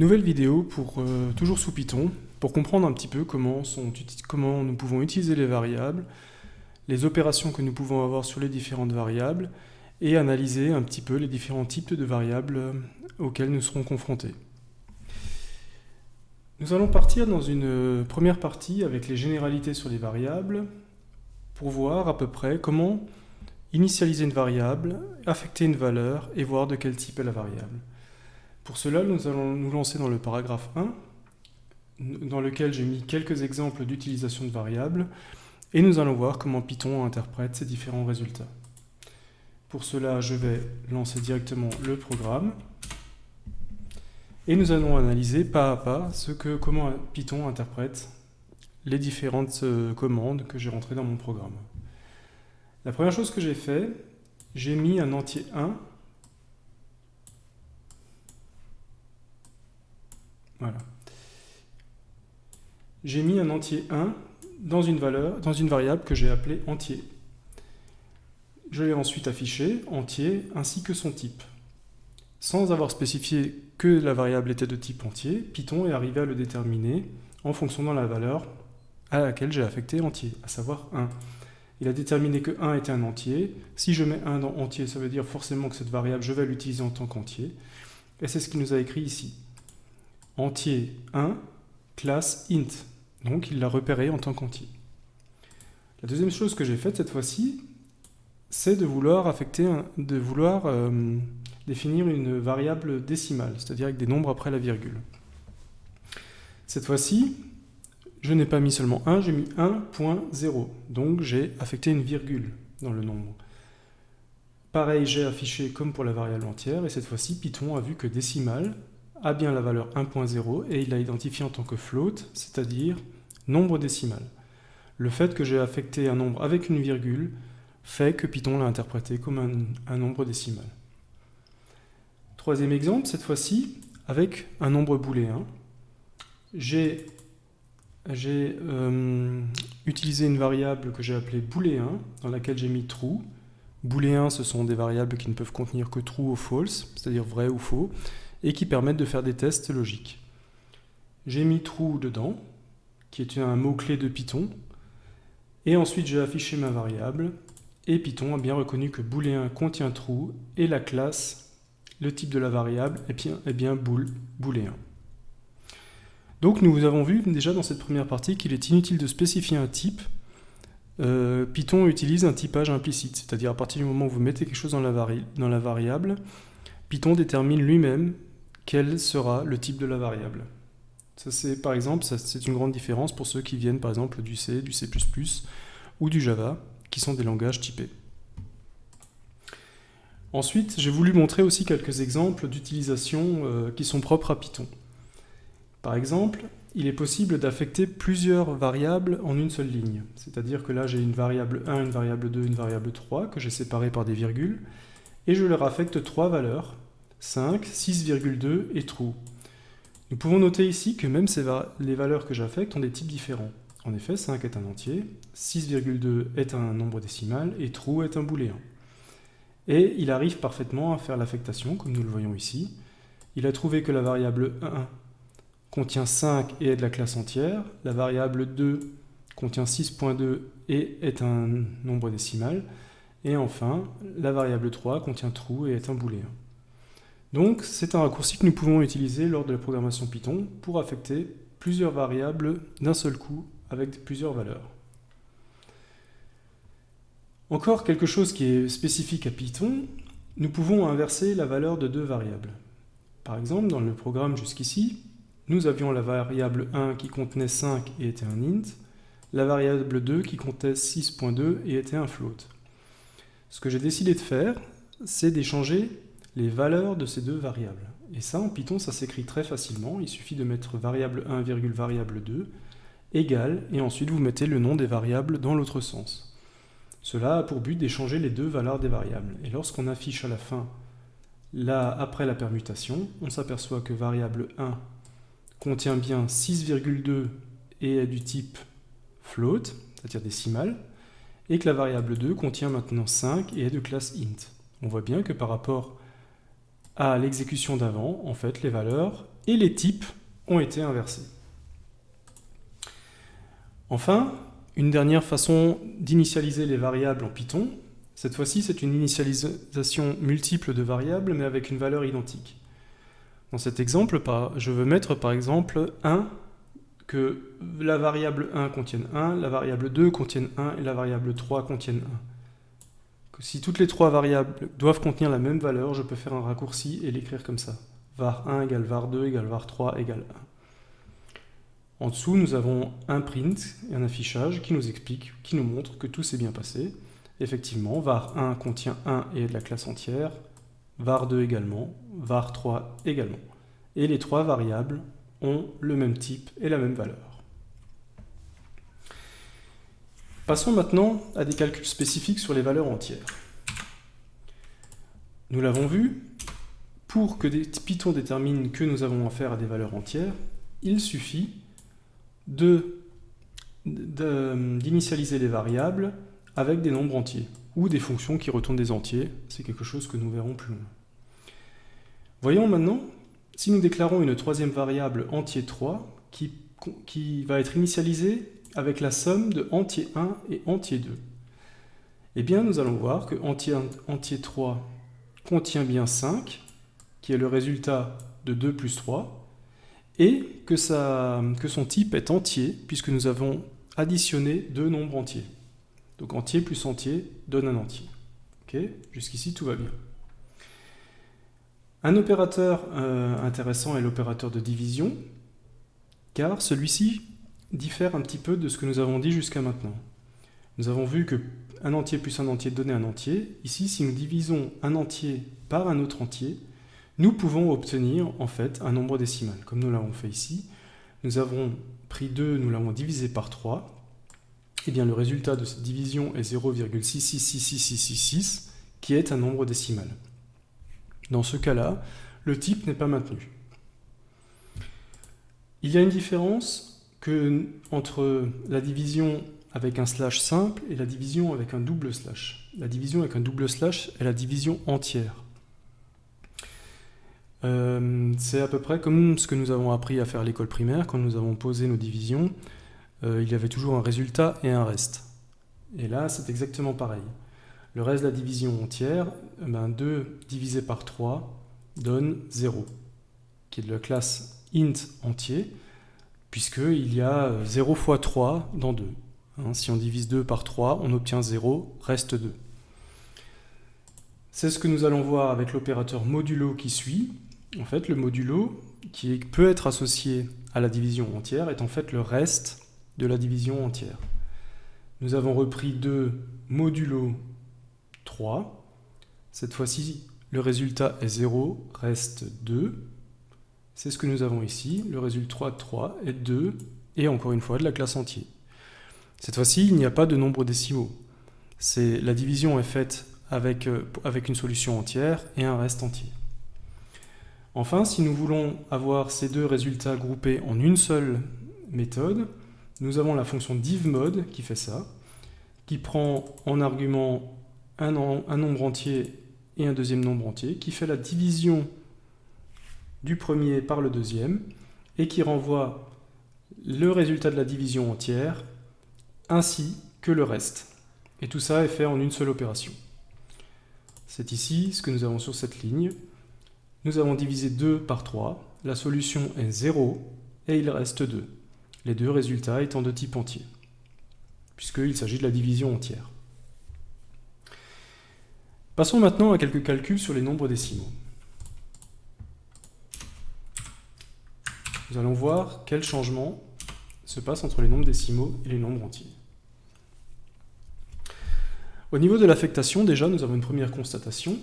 Nouvelle vidéo pour toujours sous Python, pour comprendre un petit peu comment nous pouvons utiliser les variables, les opérations que nous pouvons avoir sur les différentes variables, et analyser un petit peu les différents types de variables auxquels nous serons confrontés. Nous allons partir dans une première partie avec les généralités sur les variables, pour voir à peu près comment initialiser une variable, affecter une valeur, et voir de quel type est la variable. Pour cela, nous allons nous lancer dans le paragraphe 1, dans lequel j'ai mis quelques exemples d'utilisation de variables, et nous allons voir comment Python interprète ces différents résultats. Pour cela, je vais lancer directement le programme, et nous allons analyser pas à pas comment Python interprète les différentes commandes que j'ai rentrées dans mon programme. La première chose que j'ai fait, j'ai mis un entier 1. Voilà. J'ai mis un entier 1 dans une variable que j'ai appelée entier. Je l'ai ensuite affiché, entier, ainsi que son type. Sans avoir spécifié que la variable était de type entier, Python est arrivé à le déterminer en fonction de la valeur à laquelle j'ai affecté entier, à savoir 1. Il a déterminé que 1 était un entier. Si je mets 1 dans entier, ça veut dire forcément que cette variable, je vais l'utiliser en tant qu'entier. Et c'est ce qu'il nous a écrit ici. Entier 1, classe int. Donc il l'a repéré en tant qu'entier. La deuxième chose que j'ai faite cette fois-ci, c'est de vouloir définir une variable décimale, c'est-à-dire avec des nombres après la virgule. Cette fois-ci, je n'ai pas mis seulement 1, j'ai mis 1.0. Donc j'ai affecté une virgule dans le nombre. Pareil, j'ai affiché comme pour la variable entière, et cette fois-ci, Python a vu que décimale a bien la valeur 1.0 et il l'a identifié en tant que float, c'est-à-dire nombre décimal. Le fait que j'ai affecté un nombre avec une virgule fait que Python l'a interprété comme un nombre décimal. Troisième exemple, cette fois-ci, avec un nombre booléen. J'ai utilisé une variable que j'ai appelée booléen, dans laquelle j'ai mis true. Booléen, ce sont des variables qui ne peuvent contenir que true ou false, c'est-à-dire vrai ou faux, et qui permettent de faire des tests logiques. J'ai mis true dedans, qui est un mot-clé de Python, et ensuite j'ai affiché ma variable, et Python a bien reconnu que booléen contient true, et la classe, le type de la variable, est bien booléen. Donc nous avons vu déjà dans cette première partie qu'il est inutile de spécifier un type. Python utilise un typage implicite, c'est-à-dire à partir du moment où vous mettez quelque chose dans la variable, Python détermine lui-même quel sera le type de la variable. Ça, c'est une grande différence pour ceux qui viennent par exemple du C, du C++ ou du Java, qui sont des langages typés. Ensuite, j'ai voulu montrer aussi quelques exemples d'utilisation qui sont propres à Python. Par exemple, il est possible d'affecter plusieurs variables en une seule ligne. C'est-à-dire que là, j'ai une variable 1, une variable 2, une variable 3, que j'ai séparées par des virgules, et je leur affecte trois valeurs, 5, 6,2 et true. Nous pouvons noter ici que même les valeurs que j'affecte ont des types différents. En effet, 5 est un entier, 6,2 est un nombre décimal, et true est un booléen. Et il arrive parfaitement à faire l'affectation, comme nous le voyons ici. Il a trouvé que la variable 1 contient 5 et est de la classe entière, la variable 2 contient 6.2 et est un nombre décimal, et enfin, la variable 3 contient true et est un booléen. Donc, c'est un raccourci que nous pouvons utiliser lors de la programmation Python pour affecter plusieurs variables d'un seul coup avec plusieurs valeurs. Encore quelque chose qui est spécifique à Python, nous pouvons inverser la valeur de deux variables. Par exemple, dans le programme jusqu'ici, nous avions la variable 1 qui contenait 5 et était un int, la variable 2 qui contenait 6.2 et était un float. Ce que j'ai décidé de faire, c'est d'échanger les valeurs de ces deux variables. Et ça, en Python, ça s'écrit très facilement. Il suffit de mettre variable 1, variable 2, égale, et ensuite vous mettez le nom des variables dans l'autre sens. Cela a pour but d'échanger les deux valeurs des variables. Et lorsqu'on affiche à la fin, là, après la permutation, on s'aperçoit que variable 1 contient bien 6,2 et est du type float, c'est-à-dire décimal, et que la variable 2 contient maintenant 5 et est de classe int. On voit bien que par rapport à l'exécution d'avant, en fait, les valeurs et les types ont été inversés. Enfin, une dernière façon d'initialiser les variables en Python, cette fois-ci c'est une initialisation multiple de variables mais avec une valeur identique. Dans cet exemple, je veux mettre par exemple 1, que la variable 1 contienne 1, la variable 2 contienne 1 et la variable 3 contienne 1. Si toutes les trois variables doivent contenir la même valeur, je peux faire un raccourci et l'écrire comme ça. var1 égale var2 égale var3 égale 1. En dessous, nous avons un print et un affichage qui nous explique, qui nous montre que tout s'est bien passé. Effectivement, var1 contient 1 et est de la classe entière, var2 également, var3 également. Et les trois variables ont le même type et la même valeur. Passons maintenant à des calculs spécifiques sur les valeurs entières. Nous l'avons vu, pour que Python détermine que nous avons affaire à des valeurs entières, il suffit d'initialiser les variables avec des nombres entiers, ou des fonctions qui retournent des entiers. C'est quelque chose que nous verrons plus loin. Voyons maintenant, si nous déclarons une troisième variable entier 3, qui va être initialisée avec la somme de entier 1 et entier 2. Eh bien, nous allons voir que entier 3 contient bien 5, qui est le résultat de 2 plus 3, et que son type est entier, puisque nous avons additionné deux nombres entiers. Donc entier plus entier donne un entier. Okay, jusqu'ici, tout va bien. Un opérateur intéressant est l'opérateur de division, car celui-ci diffère un petit peu de ce que nous avons dit jusqu'à maintenant. Nous avons vu que un entier plus un entier donnait un entier. Ici, si nous divisons un entier par un autre entier, nous pouvons obtenir en fait un nombre décimal, comme nous l'avons fait ici. Nous avons pris 2, nous l'avons divisé par 3. Et bien, le résultat de cette division est 0,6666666, qui est un nombre décimal. Dans ce cas-là, le type n'est pas maintenu. Il y a une différence entre la division avec un slash simple et la division avec un double slash. La division avec un double slash est la division entière. C'est à peu près comme ce que nous avons appris à faire à l'école primaire. Quand nous avons posé nos divisions, il y avait toujours un résultat et un reste. Et là, c'est exactement pareil. Le reste de la division entière, 2 divisé par 3 donne 0, qui est de la classe int entier, puisqu'il y a 0 fois 3 dans 2. Si on divise 2 par 3, on obtient 0, reste 2. C'est ce que nous allons voir avec l'opérateur modulo qui suit. En fait, le modulo, qui peut être associé à la division entière, est en fait le reste de la division entière. Nous avons repris 2 modulo 3. Cette fois-ci, le résultat est 0, reste 2. C'est ce que nous avons ici. Le résultat de 3 est 2, et encore une fois de la classe entier. Cette fois-ci, il n'y a pas de nombres décimaux. La division est faite avec une solution entière et un reste entier. Enfin, si nous voulons avoir ces deux résultats groupés en une seule méthode, nous avons la fonction divMod qui fait ça, qui prend en argument un nombre entier et un deuxième nombre entier, qui fait la division du premier par le deuxième, et qui renvoie le résultat de la division entière, ainsi que le reste. Et tout ça est fait en une seule opération. C'est ici ce que nous avons sur cette ligne. Nous avons divisé 2 par 3, la solution est 0, et il reste 2. Les deux résultats étant de type entier, puisqu'il s'agit de la division entière. Passons maintenant à quelques calculs sur les nombres décimaux. Nous allons voir quel changement se passe entre les nombres décimaux et les nombres entiers. Au niveau de l'affectation, déjà, nous avons une première constatation.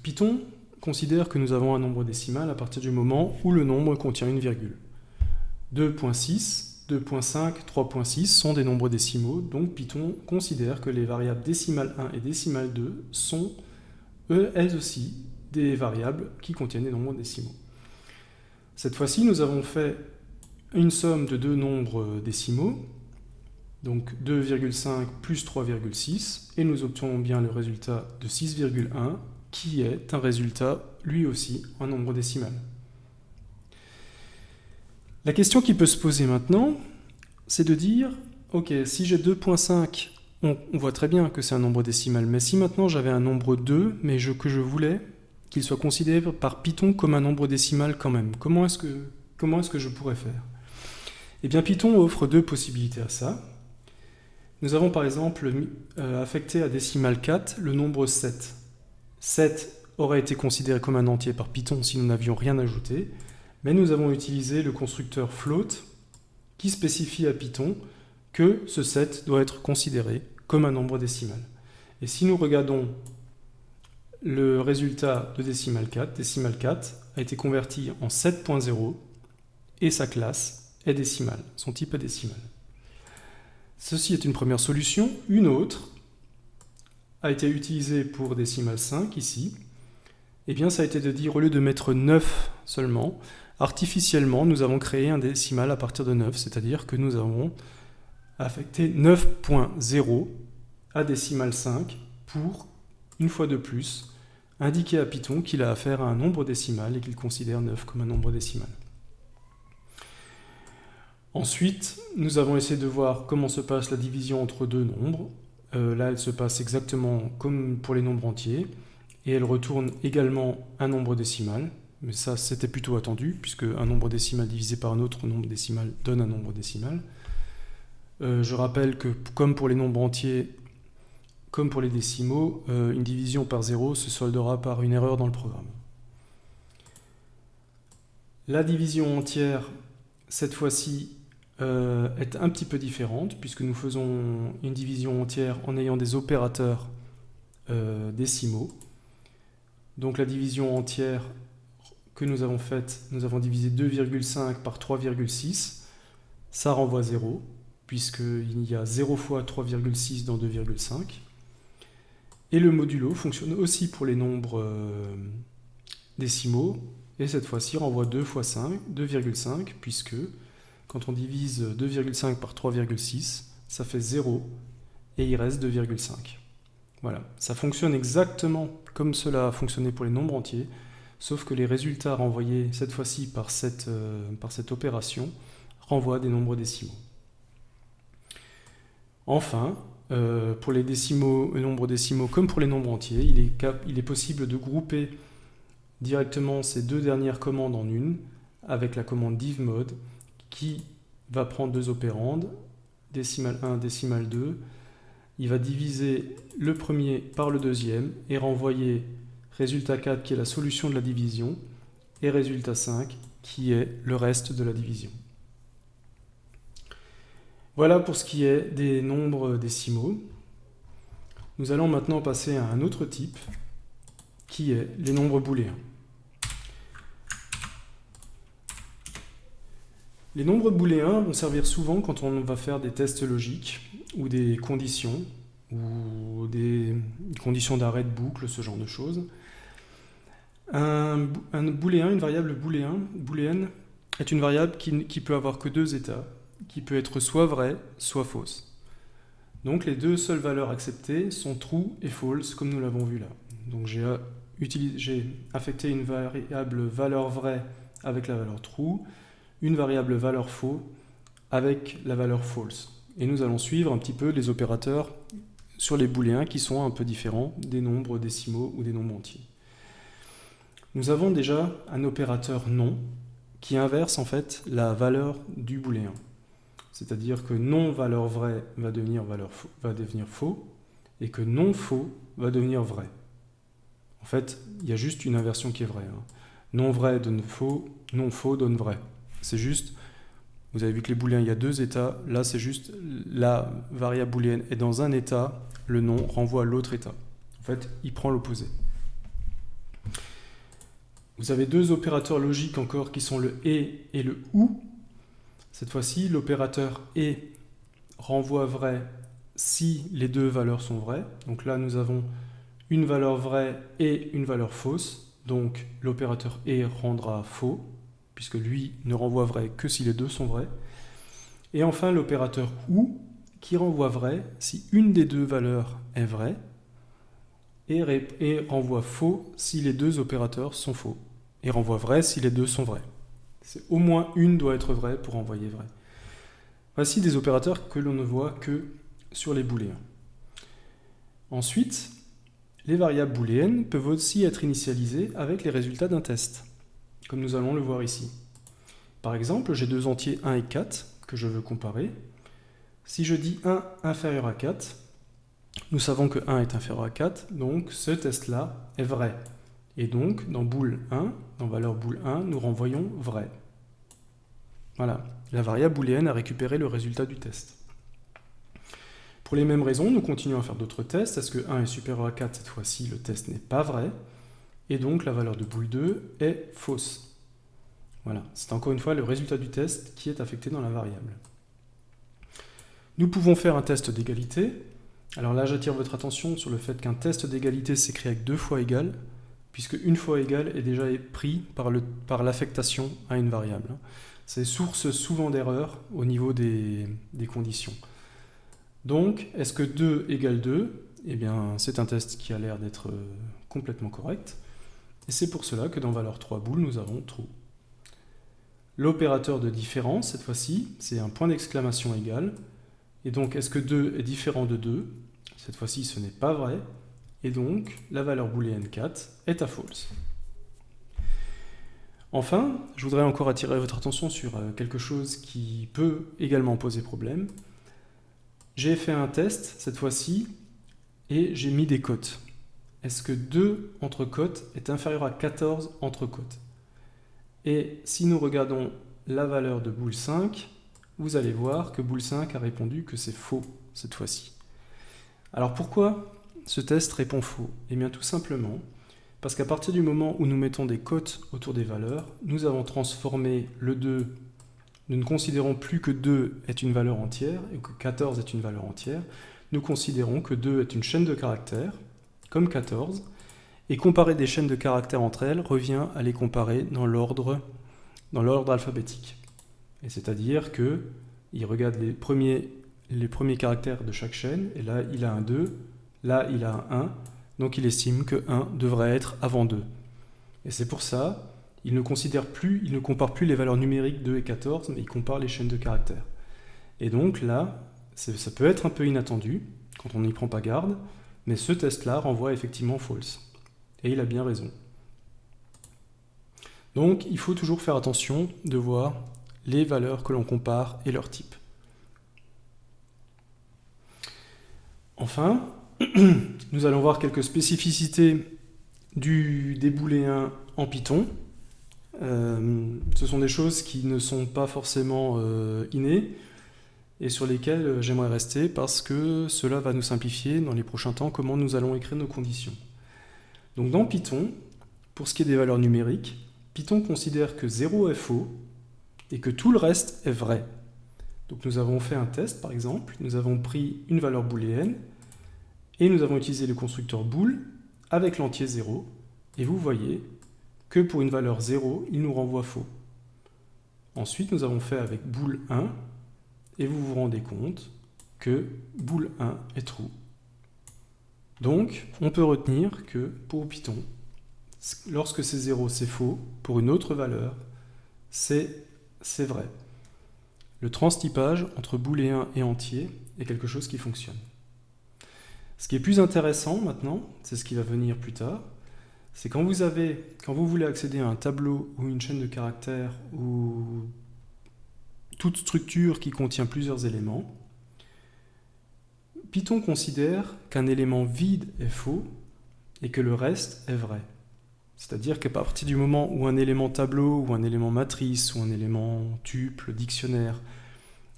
Python considère que nous avons un nombre décimal à partir du moment où le nombre contient une virgule. 2.6, 2.5, 3.6 sont des nombres décimaux, donc Python considère que les variables décimale 1 et décimale 2 sont, elles aussi, des variables qui contiennent des nombres décimaux. Cette fois-ci, nous avons fait une somme de deux nombres décimaux, donc 2,5 plus 3,6, et nous obtenons bien le résultat de 6,1 qui est un résultat, lui aussi, en nombre décimal. La question qui peut se poser maintenant, c'est de dire, ok, si j'ai 2.5, on voit très bien que c'est un nombre décimal, mais si maintenant j'avais un nombre 2, mais que je voulais qu'il soit considéré par Python comme un nombre décimal quand même, comment est-ce que je pourrais faire? Eh bien, Python offre deux possibilités à ça. Nous avons par exemple affecté à décimal 4 le nombre 7. 7 aurait été considéré comme un entier par Python si nous n'avions rien ajouté, mais nous avons utilisé le constructeur float qui spécifie à Python que ce 7 doit être considéré comme un nombre décimal. Et si nous regardons le résultat de décimal 4 a été converti en 7.0 et sa classe est décimale, son type est décimal. Ceci est une première solution. Une autre a été utilisée pour décimal 5 ici. Eh bien, ça a été de dire, au lieu de mettre 9 seulement, artificiellement, nous avons créé un décimal à partir de 9, c'est-à-dire que nous avons affecté 9.0 à décimal 5 pour, une fois de plus, indiquer à Python qu'il a affaire à un nombre décimal et qu'il considère 9 comme un nombre décimal. Ensuite, nous avons essayé de voir comment se passe la division entre deux nombres. Là, elle se passe exactement comme pour les nombres entiers, et elle retourne également un nombre décimal, mais ça c'était plutôt attendu, puisque un nombre décimal divisé par un autre nombre décimal donne un nombre décimal. Je rappelle que comme pour les nombres entiers, comme pour les décimaux, une division par 0 se soldera par une erreur dans le programme. La division entière, cette fois-ci, est un petit peu différente, puisque nous faisons une division entière en ayant des opérateurs décimaux. Donc la division entière que nous avons faite, nous avons divisé 2,5 par 3,6. Ça renvoie 0, puisqu'il y a 0 fois 3,6 dans 2,5. Et le modulo fonctionne aussi pour les nombres décimaux, et cette fois-ci renvoie 2 fois 5, 2,5, puisque quand on divise 2,5 par 3,6, ça fait 0, et il reste 2,5. Voilà, ça fonctionne exactement comme cela a fonctionné pour les nombres entiers, sauf que les résultats renvoyés cette fois-ci par cette opération renvoient des nombres décimaux. Enfin, pour les nombres décimaux comme pour les nombres entiers, il est possible de grouper directement ces deux dernières commandes en une, avec la commande divmod, qui va prendre deux opérandes, décimal 1, décimal 2, il va diviser le premier par le deuxième et renvoyer résultat 4 qui est la solution de la division et résultat 5 qui est le reste de la division. Voilà pour ce qui est des nombres décimaux. Nous allons maintenant passer à un autre type qui est les nombres booléens. Les nombres booléens vont servir souvent quand on va faire des tests logiques ou des conditions d'arrêt de boucle, ce genre de choses. Un booléen, une variable booléenne, est une variable qui peut avoir que deux états, qui peut être soit vraie, soit fausse. Donc les deux seules valeurs acceptées sont true et false, comme nous l'avons vu là. Donc j'ai affecté une variable valeur vraie avec la valeur true, une variable valeur faux avec la valeur false. Et nous allons suivre un petit peu les opérateurs sur les booléens qui sont un peu différents des nombres décimaux ou des nombres entiers. Nous avons déjà un opérateur non qui inverse en fait la valeur du booléen. C'est-à-dire que non valeur vraie va devenir faux et que non faux va devenir vrai. En fait, il y a juste une inversion qui est vraie. Non vrai donne faux, non faux donne vrai. C'est juste, vous avez vu que les booléens, il y a deux états. Là, c'est juste la variable booléenne est dans un état, le non renvoie à l'autre état. En fait, il prend l'opposé. Vous avez deux opérateurs logiques encore qui sont le et le ou. Cette fois-ci, l'opérateur et renvoie vrai si les deux valeurs sont vraies. Donc là, nous avons une valeur vraie et une valeur fausse. Donc l'opérateur et rendra faux, puisque lui ne renvoie vrai que si les deux sont vrais. Et enfin, l'opérateur ou qui renvoie vrai si une des deux valeurs est vraie et renvoie faux si les deux opérateurs sont faux, et renvoie vrai si les deux sont vrais. Au moins une doit être vraie pour envoyer vrai. Voici des opérateurs que l'on ne voit que sur les booléens. Ensuite, les variables booléennes peuvent aussi être initialisées avec les résultats d'un test, comme nous allons le voir ici. Par exemple, j'ai deux entiers 1 et 4 que je veux comparer. Si je dis 1 inférieur à 4, nous savons que 1 est inférieur à 4, donc ce test-là est vrai. Et donc, dans bool 1, dans valeur bool 1, nous renvoyons vrai. Voilà, la variable booléenne a récupéré le résultat du test. Pour les mêmes raisons, nous continuons à faire d'autres tests. Est-ce que 1 est supérieur à 4? Cette fois-ci, le test n'est pas vrai. Et donc, la valeur de bool 2 est fausse. Voilà, c'est encore une fois le résultat du test qui est affecté dans la variable. Nous pouvons faire un test d'égalité. Alors là, j'attire votre attention sur le fait qu'un test d'égalité s'écrit avec 2 fois égal, puisque une fois égal est déjà pris par l'affectation à une variable. C'est source souvent d'erreurs au niveau des conditions. Donc, est-ce que 2 égale 2? Eh bien, c'est un test qui a l'air d'être complètement correct. Et c'est pour cela que dans valeur 3 bool, nous avons true. L'opérateur de différence, cette fois-ci, c'est un point d'exclamation égal. Et donc, est-ce que 2 est différent de 2? Cette fois-ci, ce n'est pas vrai. Et donc, la valeur booléenne 4 est à false. Enfin, je voudrais encore attirer votre attention sur quelque chose qui peut également poser problème. J'ai fait un test, cette fois-ci, et j'ai mis des cotes. Est-ce que 2 entre cotes est inférieur à 14 entre cotes? Et si nous regardons la valeur de bool 5, vous allez voir que bool 5 a répondu que c'est faux, cette fois-ci. Alors pourquoi ce test répond faux? Eh bien tout simplement parce qu'à partir du moment où nous mettons des cotes autour des valeurs, nous avons transformé le 2, nous ne considérons plus que 2 est une valeur entière et que 14 est une valeur entière, nous considérons que 2 est une chaîne de caractères, comme 14, et comparer des chaînes de caractères entre elles revient à les comparer dans l'ordre alphabétique. Et c'est-à-dire qu'il regarde les premiers caractères de chaque chaîne, et là il a un 2, là il a un 1, donc il estime que 1 devrait être avant 2. Et c'est pour ça, il ne compare plus les valeurs numériques 2 et 14, mais il compare les chaînes de caractères. Et donc là, ça peut être un peu inattendu, quand on n'y prend pas garde, mais ce test-là renvoie effectivement false. Et il a bien raison. Donc il faut toujours faire attention de voir les valeurs que l'on compare et leur type. Enfin, nous allons voir quelques spécificités des booléens en Python. Ce sont des choses qui ne sont pas forcément innées et sur lesquelles j'aimerais rester parce que cela va nous simplifier dans les prochains temps comment nous allons écrire nos conditions. Donc dans Python, pour ce qui est des valeurs numériques, Python considère que 0 est faux et que tout le reste est vrai. Donc nous avons fait un test par exemple, nous avons pris une valeur booléenne et nous avons utilisé le constructeur bool avec l'entier 0 et vous voyez que pour une valeur 0, il nous renvoie faux. Ensuite, nous avons fait avec bool 1 et vous vous rendez compte que bool 1 est true. Donc, on peut retenir que pour Python, lorsque c'est 0, c'est faux, pour une autre valeur, c'est vrai. Le transtypage entre booléen et entier est quelque chose qui fonctionne. Ce qui est plus intéressant maintenant, c'est ce qui va venir plus tard, c'est quand vous voulez accéder à un tableau ou une chaîne de caractères ou toute structure qui contient plusieurs éléments, Python considère qu'un élément vide est faux et que le reste est vrai. C'est-à-dire qu'à partir du moment où un élément tableau ou un élément matrice ou un élément tuple, dictionnaire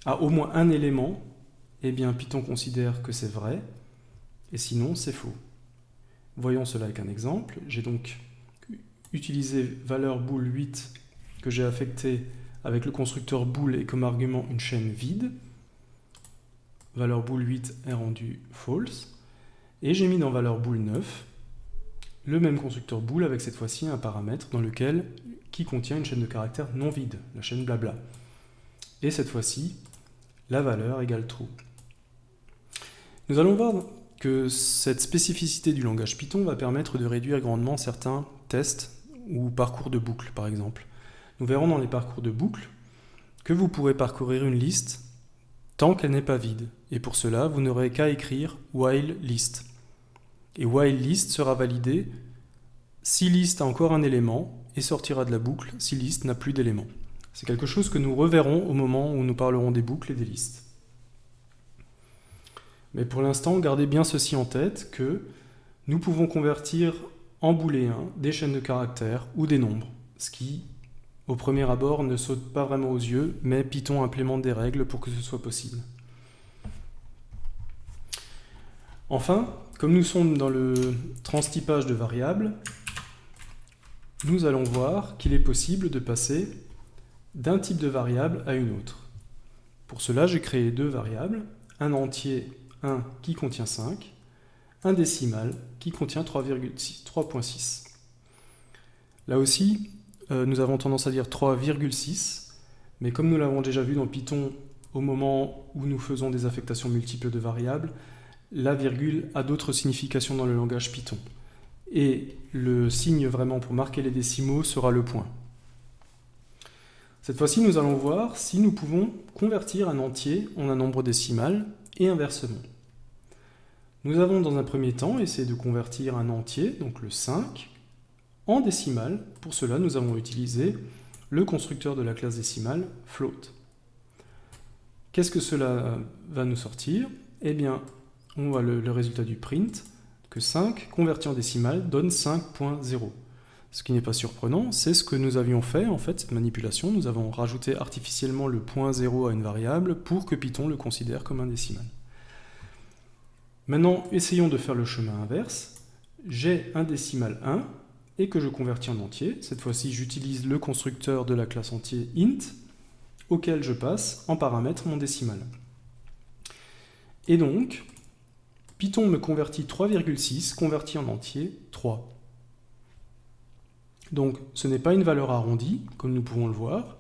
a au moins un élément, eh bien Python considère que c'est vrai et sinon c'est faux. Voyons cela avec un exemple. J'ai donc utilisé valeur bool 8 que j'ai affectée avec le constructeur bool et comme argument une chaîne vide. Valeur bool 8 est rendue false. Et j'ai mis dans valeur bool 9 le même constructeur bool avec cette fois-ci un paramètre qui contient une chaîne de caractères non vide, la chaîne blabla. Et cette fois-ci, la valeur égale true. Nous allons voir que cette spécificité du langage Python va permettre de réduire grandement certains tests ou parcours de boucle, par exemple. Nous verrons dans les parcours de boucle que vous pourrez parcourir une liste tant qu'elle n'est pas vide. Et pour cela, vous n'aurez qu'à écrire while list. Et while list sera validé si list a encore un élément et sortira de la boucle si list n'a plus d'éléments. C'est quelque chose que nous reverrons au moment où nous parlerons des boucles et des listes. Mais pour l'instant, gardez bien ceci en tête que nous pouvons convertir en booléen des chaînes de caractères ou des nombres, ce qui, au premier abord, ne saute pas vraiment aux yeux, mais Python implémente des règles pour que ce soit possible. Enfin, comme nous sommes dans le transtypage de variables, nous allons voir qu'il est possible de passer d'un type de variable à une autre. Pour cela, j'ai créé deux variables, un entier 1 qui contient 5, un décimal qui contient 3.6. Là aussi, nous avons tendance à dire 3,6, mais comme nous l'avons déjà vu dans Python, au moment où nous faisons des affectations multiples de variables, la virgule a d'autres significations dans le langage Python. Et le signe vraiment pour marquer les décimaux sera le point. Cette fois-ci, nous allons voir si nous pouvons convertir un entier en un nombre décimal et inversement. Nous avons dans un premier temps essayé de convertir un entier, donc le 5, en décimal. Pour cela, nous avons utilisé le constructeur de la classe décimale float. Qu'est-ce que cela va nous sortir? Eh bien, on voit le résultat du print, que 5 converti en décimal donne 5.0. Ce qui n'est pas surprenant, c'est ce que nous avions fait, en fait, cette manipulation. Nous avons rajouté artificiellement le point 0 à une variable pour que Python le considère comme un décimal. Maintenant, essayons de faire le chemin inverse. J'ai un décimal 1 et que je convertis en entier. Cette fois-ci, j'utilise le constructeur de la classe entier int, auquel je passe en paramètre mon décimal. Et donc, Python me convertit 3,6, converti en entier 3. Donc, ce n'est pas une valeur arrondie, comme nous pouvons le voir,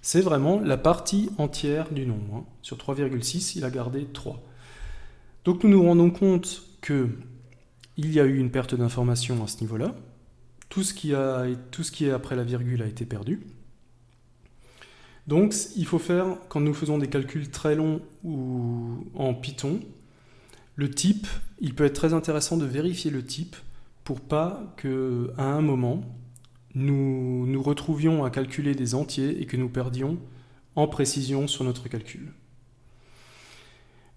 c'est vraiment la partie entière du nombre. Sur 3,6, il a gardé 3. Donc nous nous rendons compte qu'il y a eu une perte d'information à ce niveau-là. Tout ce qui est après la virgule a été perdu. Donc il faut faire, quand nous faisons des calculs très longs ou en Python, le type, il peut être très intéressant de vérifier le type pour pas qu'à un moment, nous nous retrouvions à calculer des entiers et que nous perdions en précision sur notre calcul.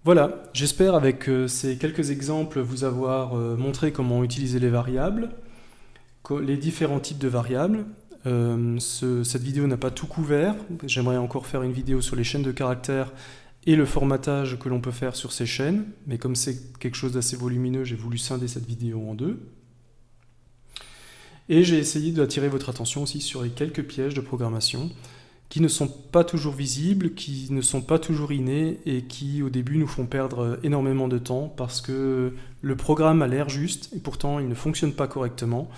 Voilà, j'espère avec ces quelques exemples vous avoir montré comment utiliser les variables, les différents types de variables. Cette vidéo n'a pas tout couvert, j'aimerais encore faire une vidéo sur les chaînes de caractères et le formatage que l'on peut faire sur ces chaînes, mais comme c'est quelque chose d'assez volumineux, j'ai voulu scinder cette vidéo en deux. Et j'ai essayé d'attirer votre attention aussi sur les quelques pièges de programmation qui ne sont pas toujours visibles, qui ne sont pas toujours innés et qui au début nous font perdre énormément de temps parce que le programme a l'air juste et pourtant il ne fonctionne pas correctement.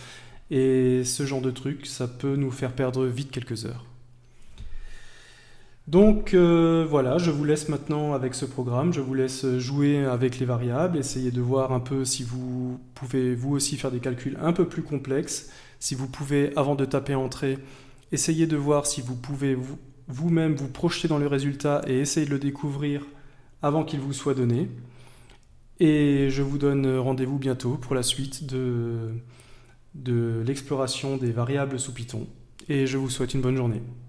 Et ce genre de truc, ça peut nous faire perdre vite quelques heures. Donc voilà, je vous laisse maintenant avec ce programme, je vous laisse jouer avec les variables, essayez de voir un peu si vous pouvez vous aussi faire des calculs un peu plus complexes, si vous pouvez, avant de taper entrée, essayez de voir si vous pouvez vous-même vous projeter dans le résultat et essayer de le découvrir avant qu'il vous soit donné. Et je vous donne rendez-vous bientôt pour la suite de l'exploration des variables sous Python. Et je vous souhaite une bonne journée.